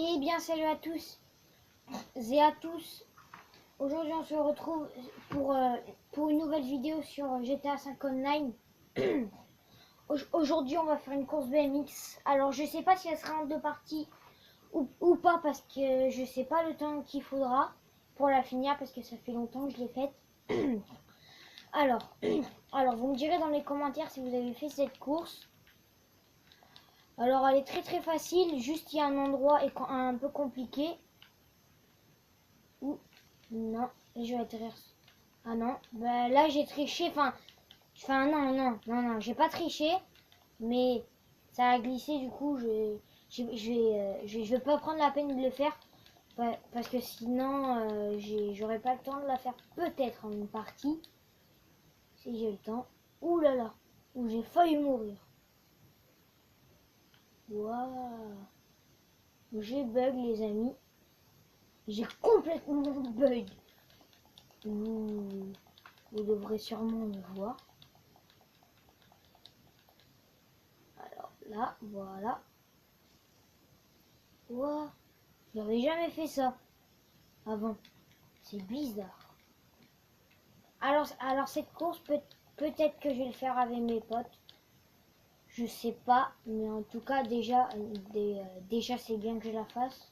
Eh bien, salut à tous et à tous. Aujourd'hui, on se retrouve pour une nouvelle vidéo sur GTA 5 Online. Aujourd'hui, on va faire une course BMX. Alors, je sais pas si elle sera en deux parties ou pas, parce que je sais pas le temps qu'il faudra pour la finir, parce que ça fait longtemps que je l'ai faite. Alors, vous me direz dans les commentaires si vous avez fait cette course. Alors, elle est très très facile, juste il y a un endroit un peu compliqué. Non, je vais atterrir. Ah non, bah là j'ai triché, enfin non, j'ai pas triché, mais ça a glissé, du coup je vais pas prendre la peine de le faire, parce que sinon j'aurais pas le temps de la faire, peut-être en une partie, si j'ai le temps. Ouh là là, où j'ai failli mourir. Waouh, j'ai bug les amis, j'ai complètement bug. Ouh. Vous devrez sûrement le voir. Alors là, voilà. Wow, j'avais jamais fait ça avant. C'est bizarre. Alors cette course, peut-être que je vais le faire avec mes potes. Je sais pas, mais en tout cas déjà c'est bien que je la fasse.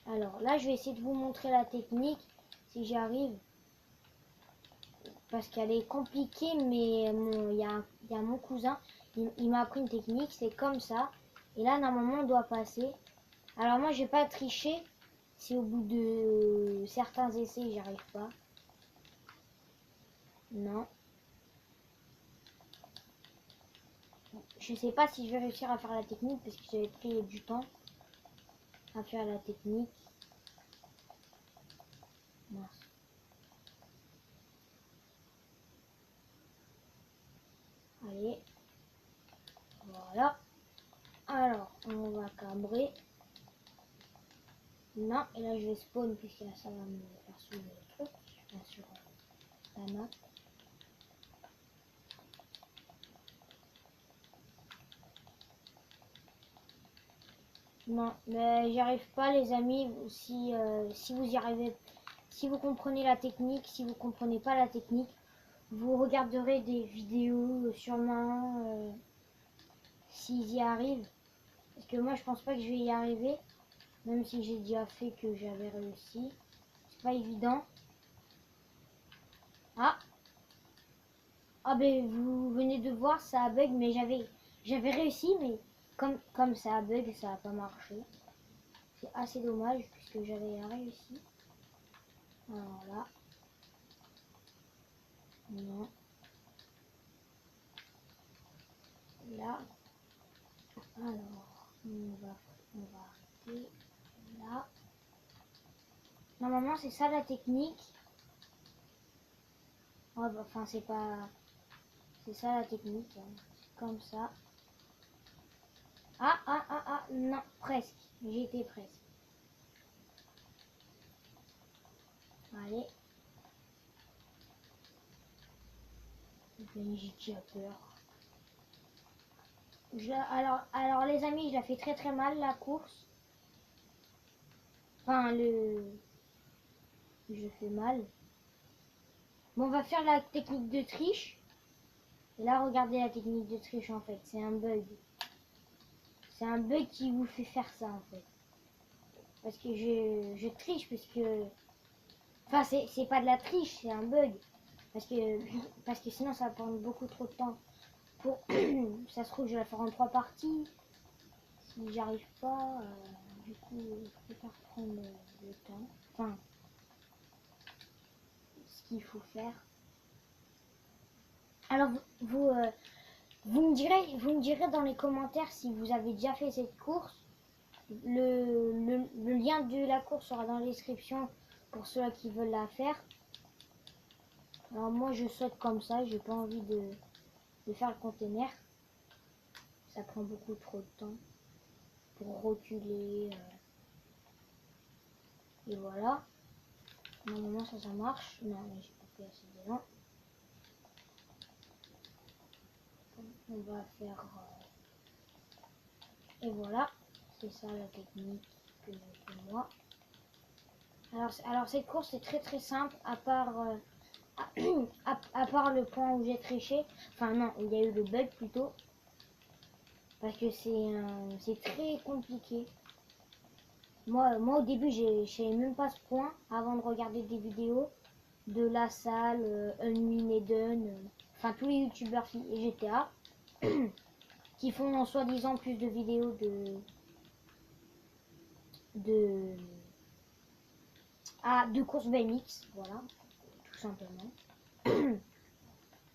Alors là, je vais essayer de vous montrer la technique si j'y arrive. Parce qu'elle est compliquée, mais il y a mon cousin, il m'a appris une technique, c'est comme ça. Et là, normalement, on doit passer. Alors moi, je vais pas tricher si au bout de certains essais, j'y arrive pas. Non. Je sais pas si je vais réussir à faire la technique, parce que j'avais pris du temps à faire la technique. Mince. Allez. Voilà. Alors, on va cabrer. Non, et là je vais spawn, puisque là ça va me faire soulever le truc. Bien sûr, la map. Non, mais j'y arrive pas les amis. Si vous y arrivez, si vous comprenez la technique, si vous comprenez pas la technique, vous regarderez des vidéos sûrement s'ils y arrivent. Parce que moi je pense pas que je vais y arriver, même si j'ai déjà fait que j'avais réussi. C'est pas évident. Ah, ben vous venez de voir, ça a bug, mais j'avais réussi, mais comme ça a bug, ça a pas marché. C'est assez dommage puisque j'avais réussi. Alors là, non. Là, alors on va arrêter là. Normalement c'est ça la technique. Ouais, bah, enfin c'est pas, c'est ça la technique, hein. Comme ça. Non, presque. J'étais presque. Allez. J'ai peur. Alors les amis, je la fais très très mal la course. Enfin je fais mal. Bon, on va faire la technique de triche. Et là, regardez la technique de triche en fait. C'est un bug. C'est un bug qui vous fait faire ça en fait. Parce que je triche parce que... Enfin, c'est pas de la triche, c'est un bug. Parce que sinon, ça va prendre beaucoup trop de temps. Pour... ça se trouve, je vais la faire en 3 parties. Si j'arrive pas, du coup, je préfère prendre le temps. Enfin, ce qu'il faut faire. Alors, vous me direz dans les commentaires si vous avez déjà fait cette course. Le lien de la course sera dans la description pour ceux qui veulent la faire. Alors moi je saute comme ça, j'ai pas envie de faire le container. Ça prend beaucoup trop de temps pour reculer. Et voilà. Normalement ça marche. Non mais j'ai pas fait assez d'élan. On va faire... Et voilà, c'est ça la technique que j'ai fait moi. Alors cette course est très simple, à part, à part le point où j'ai triché. Enfin non, il y a eu le bug plutôt. Parce que c'est très compliqué. Moi au début, je savais même pas ce point avant de regarder des vidéos de La Salle, Unwin, enfin tous les youtubeurs GTA qui font en soi-disant plus de vidéos de, de course BMX, voilà, tout simplement.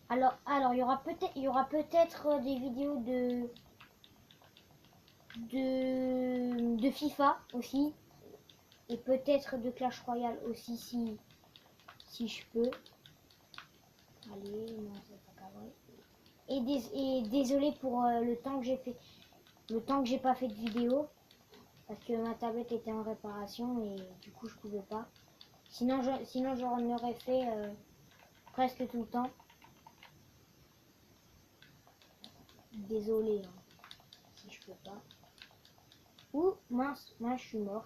Alors il y aura peut-être des vidéos de FIFA aussi et peut-être de Clash Royale aussi si je peux. Allez, non, c'est pas vrai. Et désolé pour le temps que j'ai pas fait de vidéo parce que ma tablette était en réparation et du coup je pouvais pas. Sinon j'en aurais fait presque tout le temps. Désolé hein, si je peux pas. Ouh mince, je suis mort.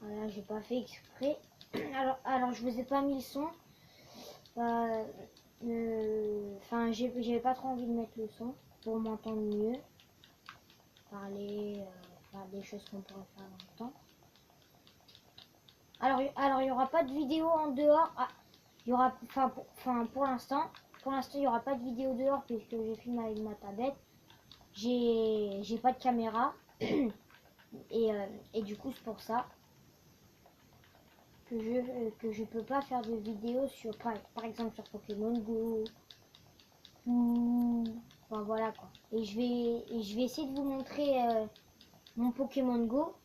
Voilà, j'ai pas fait exprès. Alors je vous ai pas mis le son. Enfin, j'avais pas trop envie de mettre le son pour m'entendre mieux. Parler, faire des choses qu'on pourrait faire dans le temps. Alors il y aura pas de vidéo en dehors. Ah, il y aura, pour l'instant, il y aura pas de vidéo dehors puisque j'ai filmé avec ma tablette. J'ai pas de caméra et du coup c'est pour ça que je peux pas faire de vidéo sur par exemple sur Pokémon Go ou enfin voilà quoi. Et je vais essayer de vous montrer mon Pokémon Go.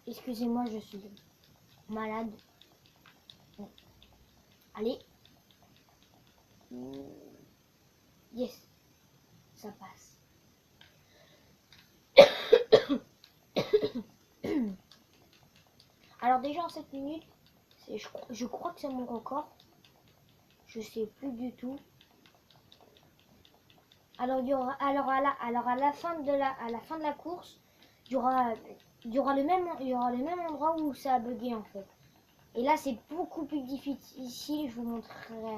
Excusez-moi, je suis malade. Bon. Allez. Yes, ça passe. Alors déjà en 7 minutes, je crois que c'est mon record. Je sais plus du tout. Alors il y aura, alors à la fin de la course, il y aura le même endroit où ça a bugué en fait. Et là c'est beaucoup plus difficile. Je vous montrerai,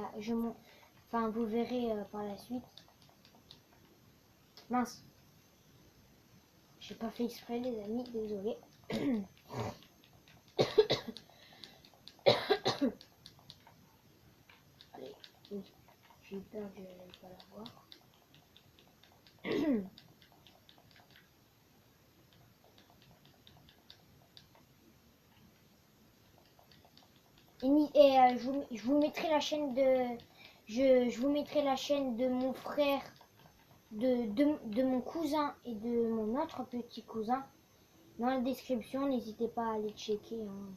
enfin vous verrez par la suite. Mince, j'ai pas fait exprès les amis, désolé. Allez, oui, j'ai eu peur que je n'allais pas la voir. Je vous mettrai la chaîne je vous mettrai la chaîne de mon frère, de mon cousin et de mon autre petit cousin dans la description. N'hésitez pas à aller checker, hein.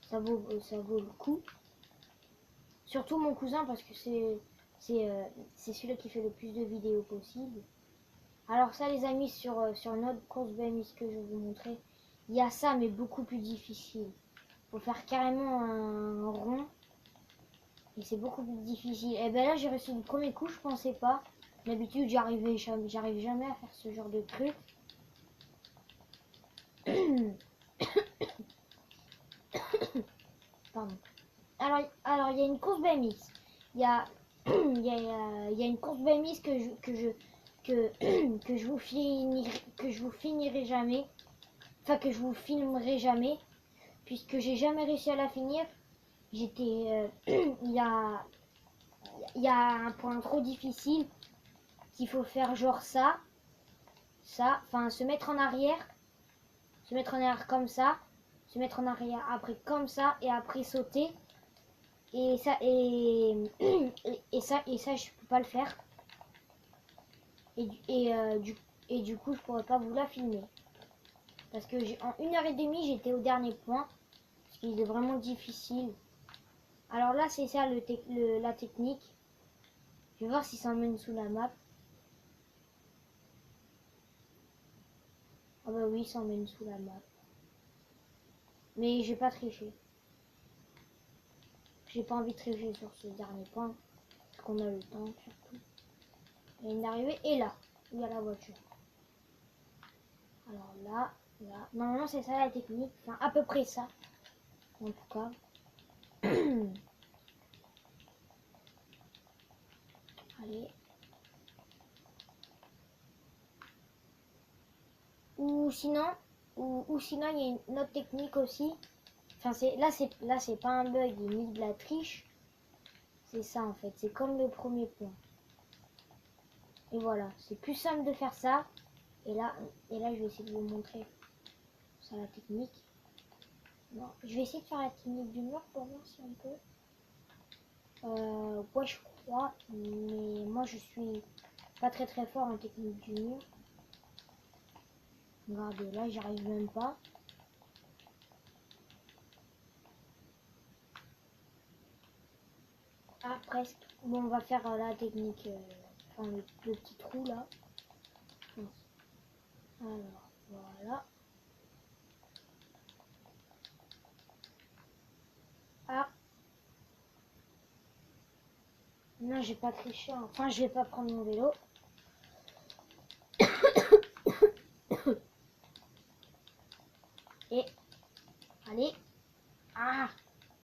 Ça vaut le coup. Surtout mon cousin parce que c'est celui qui fait le plus de vidéos possible. Alors ça les amis, sur notre course BMX que je vais vous montrer, il y a ça mais beaucoup plus difficile. Faut faire carrément un rond et c'est beaucoup plus difficile. Et ben là j'ai réussi le premier coup, je pensais pas. D'habitude j'arrive jamais à faire ce genre de truc. Pardon. Alors il y a une course BMX. Il y a il y a une course BMX que je vous finirai jamais. Enfin que je vous filmerai jamais puisque j'ai jamais réussi à la finir. J'étais il y a un point trop difficile qu'il faut faire genre ça, enfin se mettre en arrière comme ça, se mettre en arrière après comme ça et après sauter et ça et ça je peux pas le faire et du coup je pourrais pas vous la filmer parce que en 1h30 j'étais au dernier point ce qui est vraiment difficile. Alors là c'est ça la technique. Je vais voir si ça emmène sous la map. Ah bah oui, ça emmène sous la map. Mais j'ai pas triché. J'ai pas envie de tricher sur ce dernier point. Parce qu'on a le temps surtout. La ligne d'arrivée est là. Il y a la voiture. Alors là, là. Normalement c'est ça la technique. Enfin à peu près ça. En tout cas. Allez. Ou sinon, ou sinon il y a une autre technique aussi. Enfin là c'est pas un bug ni de la triche. C'est ça en fait. C'est comme le premier point. Et voilà, c'est plus simple de faire ça. Et là je vais essayer de vous montrer ça la technique. Non, je vais essayer de faire la technique du mur pour voir si on peut. Ouais, je crois, mais moi je suis pas très fort en technique du mur. Regardez, là j'arrive même pas. Ah, presque. Bon, on va faire la technique, enfin le petit trou là. Alors, voilà. Ah, non, j'ai pas triché. Enfin, je vais pas prendre mon vélo.